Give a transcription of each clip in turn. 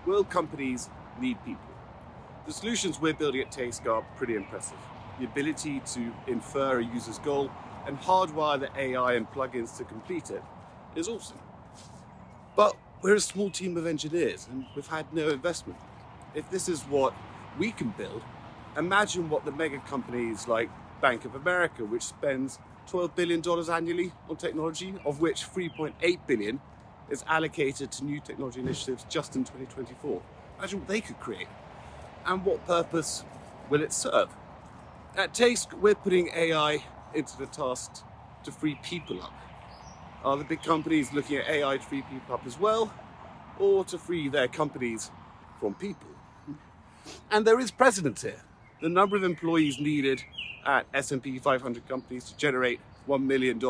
Will companies need people? The solutions we're building at Taste are pretty impressive. The ability to infer a user's goal and hardwire the AI and plugins to complete it is awesome. But we're a small team of engineers and we've had no investment. If this is what we can build, imagine what the mega companies like Bank of America, which spends $12 billion annually on technology, of which $3.8 billion is allocated to new technology initiatives just in 2024. Imagine what they could create. And what purpose will it serve? At Taste, we're putting AI into the task to free people up. Are the big companies looking at AI to free people up as well, or to free their companies from people? And there is precedent here. The number of employees needed at S&P 500 companies to generate $1 million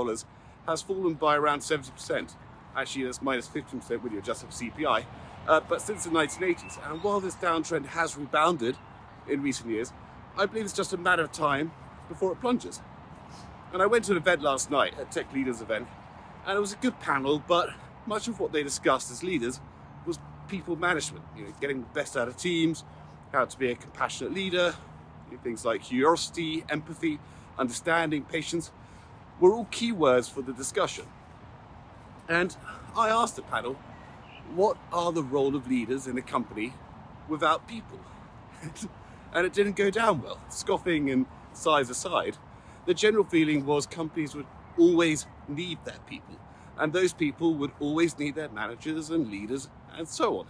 has fallen by around 70%. Actually, that's minus 15% when you adjust for CPI. But since the 1980s, and while this downtrend has rebounded in recent years, I believe it's just a matter of time before it plunges. And I went to an event last night, a tech leaders event, and it was a good panel, but much of what they discussed as leaders was people management, getting the best out of teams, how to be a compassionate leader, things like curiosity, empathy, understanding, patience, were all keywords for the discussion. And I asked the panel, what are the role of leaders in a company without people? And it didn't go down well. Scoffing and sighs aside, the general feeling was companies would always need their people, and those people would always need their managers and leaders and so on.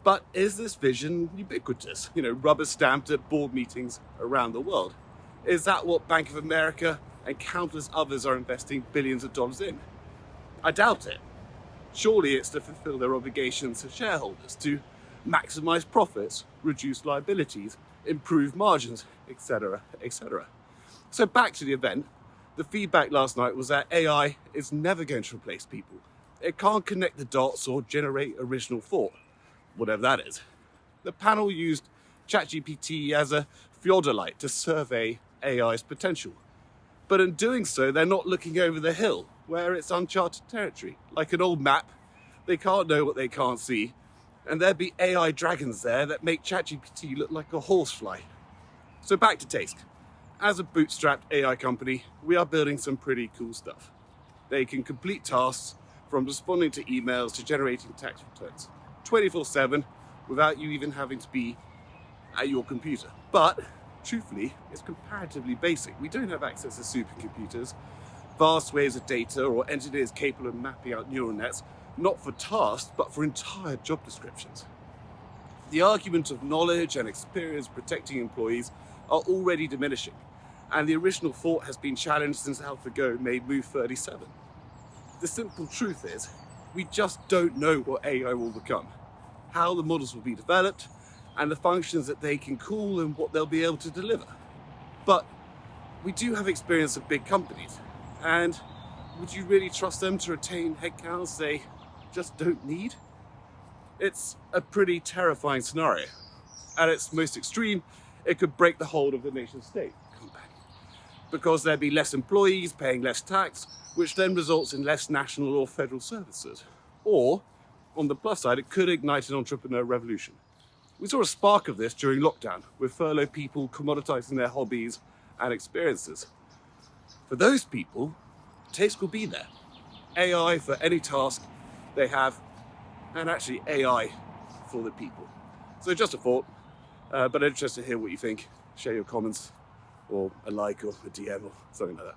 But is this vision ubiquitous, rubber stamped at board meetings around the world? Is that what Bank of America and countless others are investing billions of dollars in? I doubt it. Surely it's to fulfill their obligations to shareholders, to maximize profits, reduce liabilities, improve margins, etc., etc. So back to the event, the feedback last night was that AI is never going to replace people. It can't connect the dots or generate original thought, whatever that is. The panel used ChatGPT as a theodolite to survey AI's potential. But in doing so, they're not looking over the hill, where it's uncharted territory. Like an old map, they can't know what they can't see, and there'd be AI dragons there that make ChatGPT look like a horsefly. So back to Taste. As a bootstrapped AI company, we are building some pretty cool stuff. They can complete tasks from responding to emails to generating tax returns, 24/7, without you even having to be at your computer. But truthfully, it's comparatively basic. We don't have access to supercomputers, vast waves of data, or engineers capable of mapping out neural nets, not for tasks, but for entire job descriptions. The argument of knowledge and experience protecting employees are already diminishing, and the original thought has been challenged since AlphaGo made Move 37. The simple truth is, we just don't know what AI will become, how the models will be developed, and the functions that they can call and what they'll be able to deliver. But we do have experience of big companies, and would you really trust them to retain headcounts they just don't need? It's a pretty terrifying scenario. At its most extreme, it could break the hold of the nation state, because there'd be less employees paying less tax, which then results in less national or federal services. Or, on the plus side, it could ignite an entrepreneur revolution. We saw a spark of this during lockdown, with furloughed people commoditizing their hobbies and experiences. For those people, Taste will be there. AI for any task they have, and actually AI for the people. So just a thought, but I'm interested to hear what you think. Share your comments, or a like, or a DM, or something like that.